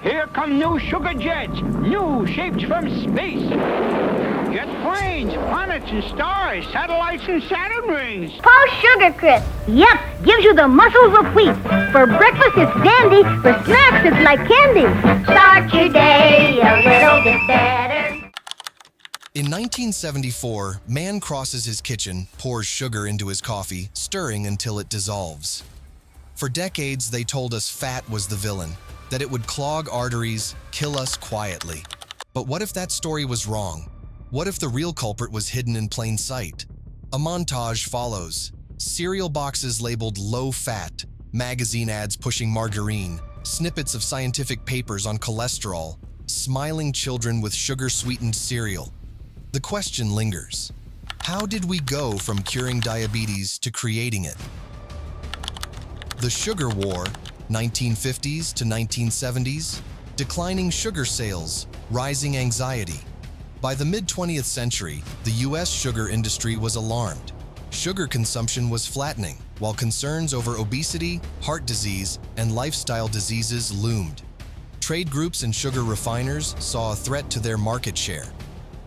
Here come new sugar jets, new shapes from space. Jet planes, planets and stars, satellites and Saturn rings. Paul's Sugar Crisp. Yep, gives you the muscles of wheat. For breakfast, it's dandy. For snacks, it's like candy. Start your day a little bit better. In 1974, man crosses his kitchen, pours sugar into his coffee, stirring until it dissolves. For decades, they told us fat was the villain, that it would clog arteries, kill us quietly. But what if that story was wrong? What if the real culprit was hidden in plain sight? A montage follows. Cereal boxes labeled low-fat, magazine ads pushing margarine, snippets of scientific papers on cholesterol, smiling children with sugar-sweetened cereal. The question lingers. How did we go from curing diabetes to creating it? The Sugar War, 1950s to 1970s, declining sugar sales, rising anxiety. By the mid-20th century, the U.S. sugar industry was alarmed. Sugar consumption was flattening, while concerns over obesity, heart disease, and lifestyle diseases loomed. Trade groups and sugar refiners saw a threat to their market share.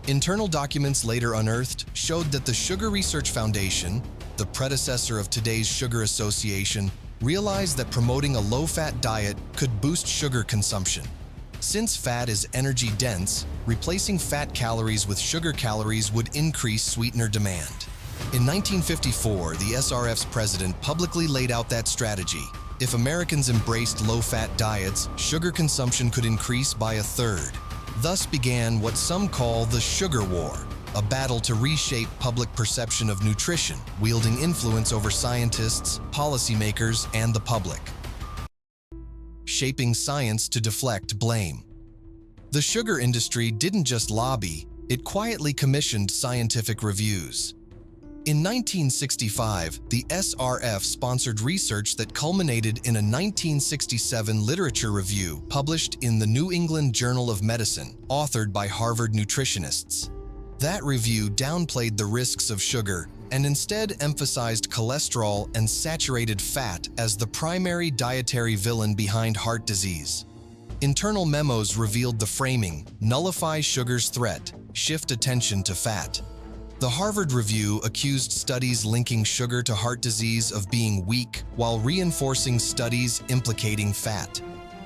Internal documents later unearthed showed that the Sugar Research Foundation, the predecessor of today's Sugar Association, realized that promoting a low-fat diet could boost sugar consumption. Since fat is energy-dense, replacing fat calories with sugar calories would increase sweetener demand. In 1954, the SRF's president publicly laid out that strategy. If Americans embraced low-fat diets, sugar consumption could increase by a third. Thus began what some call the Sugar War, a battle to reshape public perception of nutrition, wielding influence over scientists, policymakers, and the public. Shaping science to deflect blame. The sugar industry didn't just lobby, it quietly commissioned scientific reviews. In 1965, the SRF sponsored research that culminated in a 1967 literature review published in the New England Journal of Medicine, authored by Harvard nutritionists. That review downplayed the risks of sugar and instead emphasized cholesterol and saturated fat as the primary dietary villain behind heart disease. Internal memos revealed the framing: nullify sugar's threat, shift attention to fat. The Harvard review accused studies linking sugar to heart disease of being weak while reinforcing studies implicating fat.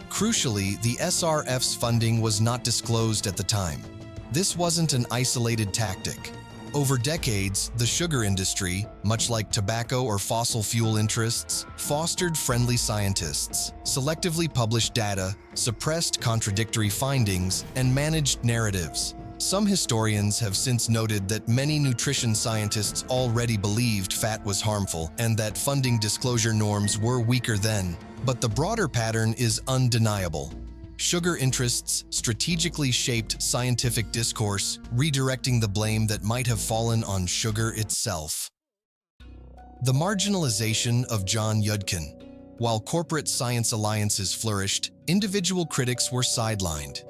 Crucially, the SRF's funding was not disclosed at the time. This wasn't an isolated tactic. Over decades, the sugar industry, much like tobacco or fossil fuel interests, fostered friendly scientists, selectively published data, suppressed contradictory findings, and managed narratives. Some historians have since noted that many nutrition scientists already believed fat was harmful and that funding disclosure norms were weaker then. But the broader pattern is undeniable. Sugar interests strategically shaped scientific discourse, redirecting the blame that might have fallen on sugar itself. The marginalization of John Yudkin. While corporate science alliances flourished, individual critics were sidelined.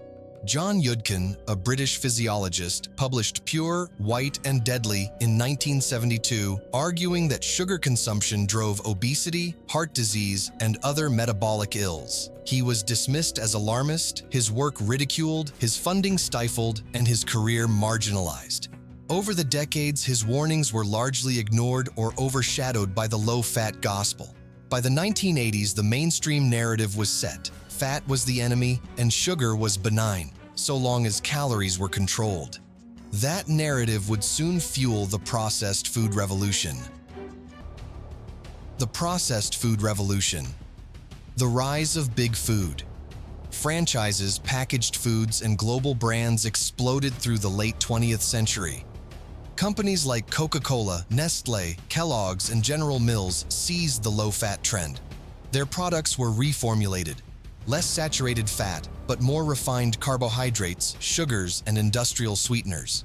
John Yudkin, a British physiologist, published Pure, White, and Deadly in 1972, arguing that sugar consumption drove obesity, heart disease, and other metabolic ills. He was dismissed as alarmist, his work ridiculed, his funding stifled, and his career marginalized. Over the decades, his warnings were largely ignored or overshadowed by the low-fat gospel. By the 1980s, the mainstream narrative was set. Fat was the enemy, and sugar was benign, so long as calories were controlled. That narrative would soon fuel the processed food revolution. The processed food revolution. The rise of big food. Franchises, packaged foods, and global brands exploded through the late 20th century. Companies like Coca-Cola, Nestlé, Kellogg's, and General Mills seized the low-fat trend. Their products were reformulated. Less saturated fat, but more refined carbohydrates, sugars, and industrial sweeteners.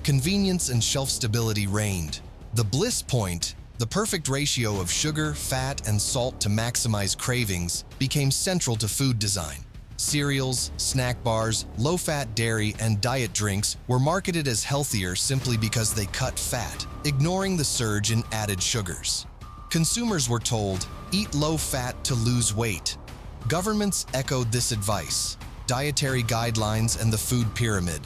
Convenience and shelf stability reigned. The bliss point, the perfect ratio of sugar, fat, and salt to maximize cravings, became central to food design. Cereals, snack bars, low-fat dairy, and diet drinks were marketed as healthier simply because they cut fat, ignoring the surge in added sugars. Consumers were told, eat low-fat to lose weight. Governments echoed this advice: dietary guidelines and the food pyramid.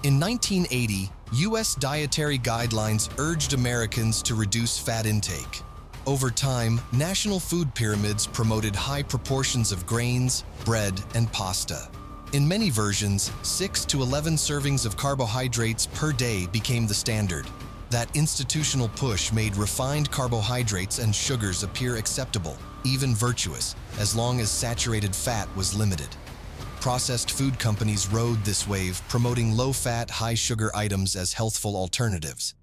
In 1980, U.S. dietary guidelines urged Americans to reduce fat intake. Over time, national food pyramids promoted high proportions of grains, bread, and pasta. In many versions, 6 to 11 servings of carbohydrates per day became the standard. That institutional push made refined carbohydrates and sugars appear acceptable, even virtuous, as long as saturated fat was limited. Processed food companies rode this wave, promoting low-fat, high-sugar items as healthful alternatives.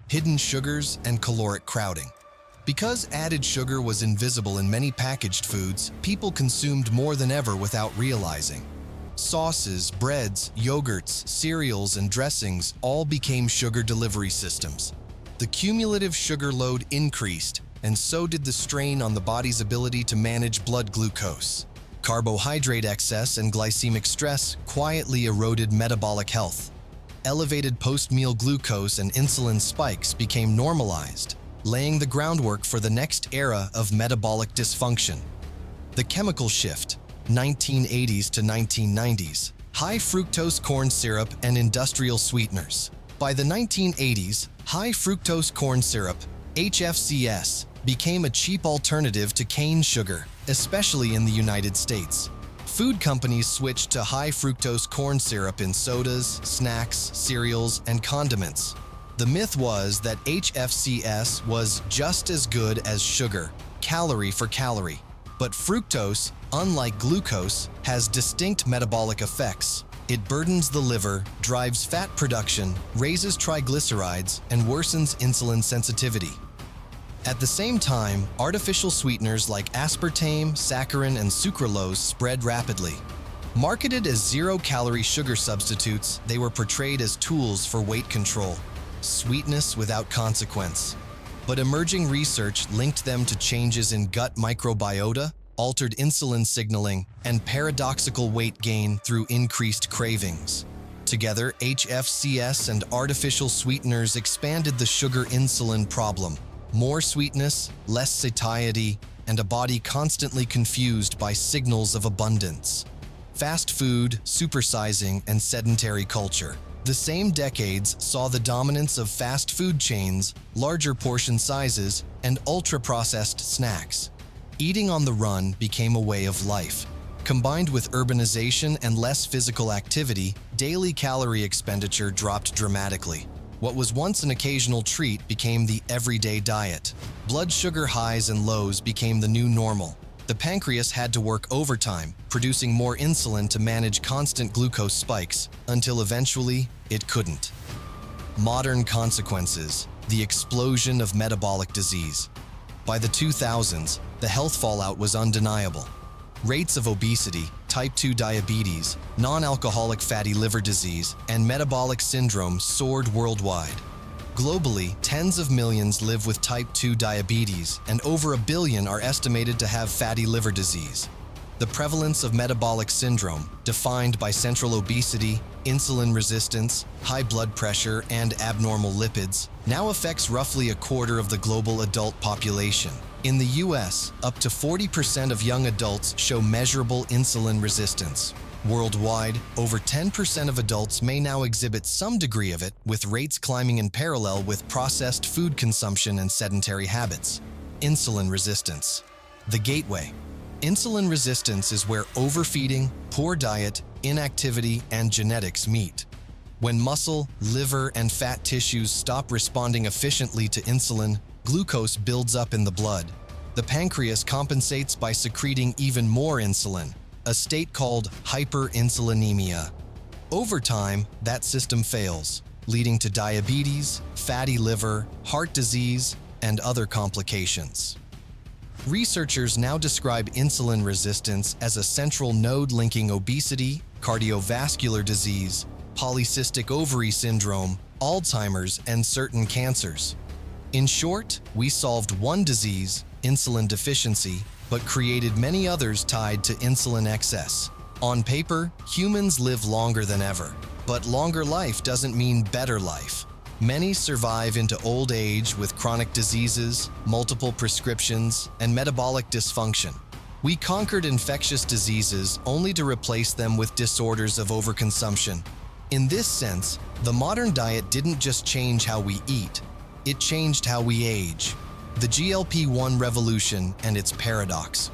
Hidden sugars and caloric crowding. Because added sugar was invisible in many packaged foods, people consumed more than ever without realizing. Sauces, breads, yogurts, cereals, and dressings all became sugar delivery systems. The cumulative sugar load increased, and so did the strain on the body's ability to manage blood glucose. Carbohydrate excess and glycemic stress quietly eroded metabolic health. Elevated post-meal glucose and insulin spikes became normalized, laying the groundwork for the next era of metabolic dysfunction. The chemical shift, 1980s to 1990s, high fructose corn syrup and industrial sweeteners. By the 1980s, high fructose corn syrup, HFCS, became a cheap alternative to cane sugar, especially in the United States. Food companies switched to high fructose corn syrup in sodas, snacks, cereals, and condiments. The myth was that HFCS was just as good as sugar, calorie for calorie. But fructose, unlike glucose, has distinct metabolic effects. It burdens the liver, drives fat production, raises triglycerides, and worsens insulin sensitivity. At the same time, artificial sweeteners like aspartame, saccharin, and sucralose spread rapidly. Marketed as zero-calorie sugar substitutes, they were portrayed as tools for weight control. Sweetness without consequence. But emerging research linked them to changes in gut microbiota, altered insulin signaling, and paradoxical weight gain through increased cravings. Together, HFCS and artificial sweeteners expanded the sugar-insulin problem. More sweetness, less satiety, and a body constantly confused by signals of abundance. Fast food, supersizing, and sedentary culture. The same decades saw the dominance of fast food chains, larger portion sizes, and ultra-processed snacks. Eating on the run became a way of life. Combined with urbanization and less physical activity, daily calorie expenditure dropped dramatically. What was once an occasional treat became the everyday diet. Blood sugar highs and lows became the new normal. The pancreas had to work overtime, producing more insulin to manage constant glucose spikes, until eventually it couldn't. Modern consequences: the explosion of metabolic disease. By the 2000s, the health fallout was undeniable. Rates of obesity, type 2 diabetes, non-alcoholic fatty liver disease, and metabolic syndrome soared worldwide. Globally, tens of millions live with type 2 diabetes, and over 1 billion are estimated to have fatty liver disease. The prevalence of metabolic syndrome, defined by central obesity, insulin resistance, high blood pressure, and abnormal lipids, now affects roughly 1/4 of the global adult population. In the US, up to 40% of young adults show measurable insulin resistance. Worldwide, over 10% of adults may now exhibit some degree of it, with rates climbing in parallel with processed food consumption and sedentary habits. Insulin resistance. The gateway. Insulin resistance is where overfeeding, poor diet, inactivity, and genetics meet. When muscle, liver, and fat tissues stop responding efficiently to insulin, glucose builds up in the blood. The pancreas compensates by secreting even more insulin, a state called hyperinsulinemia. Over time, that system fails, leading to diabetes, fatty liver, heart disease, and other complications. Researchers now describe insulin resistance as a central node linking obesity, cardiovascular disease, polycystic ovary syndrome, Alzheimer's, and certain cancers. In short, we solved one disease, insulin deficiency, but created many others tied to insulin excess. On paper, humans live longer than ever, but longer life doesn't mean better life. Many survive into old age with chronic diseases, multiple prescriptions, and metabolic dysfunction. We conquered infectious diseases only to replace them with disorders of overconsumption. In this sense, the modern diet didn't just change how we eat, it changed how we age. The GLP-1 revolution and its paradox.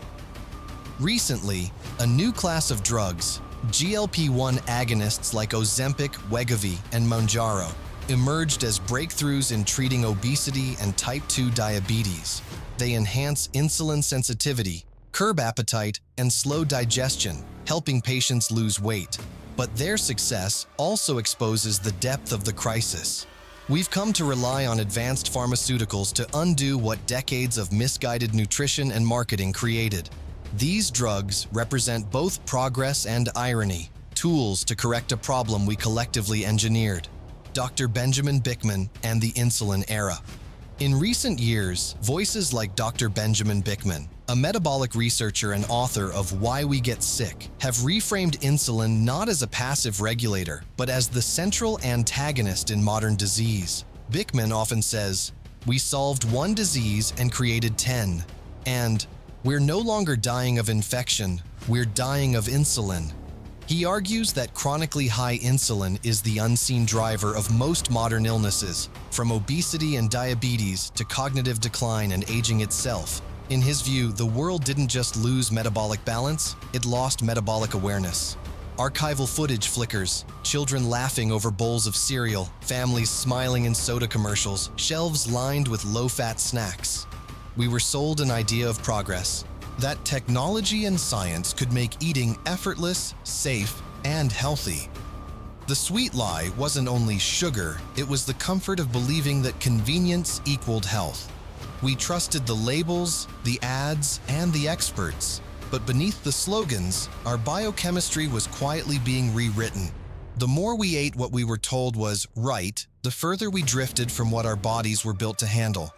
Recently, a new class of drugs, GLP-1 agonists like Ozempic, Wegovy, and Mounjaro, emerged as breakthroughs in treating obesity and type 2 diabetes. They enhance insulin sensitivity, curb appetite, and slow digestion, helping patients lose weight. But their success also exposes the depth of the crisis. We've come to rely on advanced pharmaceuticals to undo what decades of misguided nutrition and marketing created. These drugs represent both progress and irony, tools to correct a problem we collectively engineered. Dr. Benjamin Bickman and the Insulin Era. In recent years, voices like Dr. Benjamin Bickman, a metabolic researcher and author of Why We Get Sick, have reframed insulin not as a passive regulator, but as the central antagonist in modern disease. Bickman often says, "We solved one disease and created 10. And we're no longer dying of infection, we're dying of insulin." He argues that chronically high insulin is the unseen driver of most modern illnesses, from obesity and diabetes to cognitive decline and aging itself. In his view, the world didn't just lose metabolic balance, it lost metabolic awareness. Archival footage flickers, children laughing over bowls of cereal, families smiling in soda commercials, shelves lined with low-fat snacks. We were sold an idea of progress, that technology and science could make eating effortless, safe, and healthy. The sweet lie wasn't only sugar, it was the comfort of believing that convenience equaled health. We trusted the labels, the ads, and the experts. But beneath the slogans, our biochemistry was quietly being rewritten. The more we ate what we were told was right, the further we drifted from what our bodies were built to handle.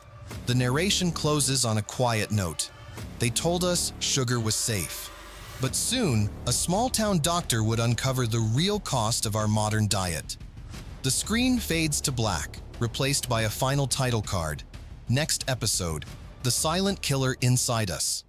The narration closes on a quiet note. They told us sugar was safe. But soon, a small-town doctor would uncover the real cost of our modern diet. The screen fades to black, replaced by a final title card. Next episode, The Silent Killer Inside Us.